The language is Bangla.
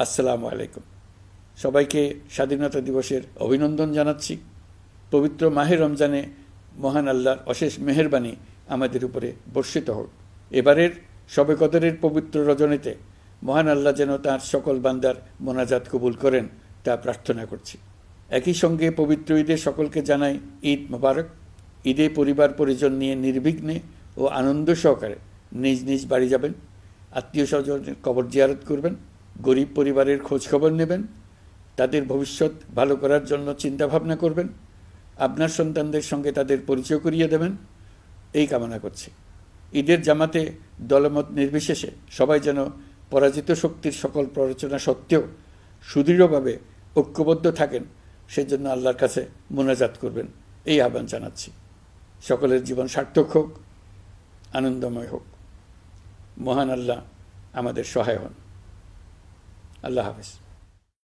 আসসালামু আলাইকুম। সবাইকে স্বাধীনতা দিবসের অভিনন্দন জানাচ্ছি। পবিত্র মাহে রমজানে মহান আল্লাহর অশেষ মেহেরবানি আমাদের উপরে বর্ষিত হোক। এবারের শবে কদরের পবিত্র রজনীতে মহান আল্লাহ যেন তাঁর সকল বান্দার মোনাজাত কবুল করেন তা প্রার্থনা করছি। একই সঙ্গে পবিত্র ঈদে সকলকে জানাই ঈদ মোবারক। ঈদে পরিবার পরিজন নিয়ে নির্বিঘ্নে ও আনন্দ সহকারে নিজ নিজ বাড়ি যাবেন, আত্মীয় স্বজনের কবর জিয়ারত করবেন, গরিব পরিবারের খোঁজখবর নেবেন, তাদের ভবিষ্যৎ ভালো করার জন্য চিন্তাভাবনা করবেন, আপনার সন্তানদের সঙ্গে তাদের পরিচয় করিয়ে দেবেন, এই কামনা করছি। ঈদের জামাতে দলমত নির্বিশেষে সবাই যেন পরাজিত শক্তির সকল প্ররোচনা সত্ত্বেও সুদৃঢ়ভাবে ঐক্যবদ্ধ থাকেন, সেজন্য আল্লাহর কাছে মোনাজাত করবেন, এই আহ্বান জানাচ্ছি। সকলের জীবন সার্থক হোক, আনন্দময় হোক। মহান আল্লাহ আমাদের সহায় হন। আল্লাহ হাফেজ।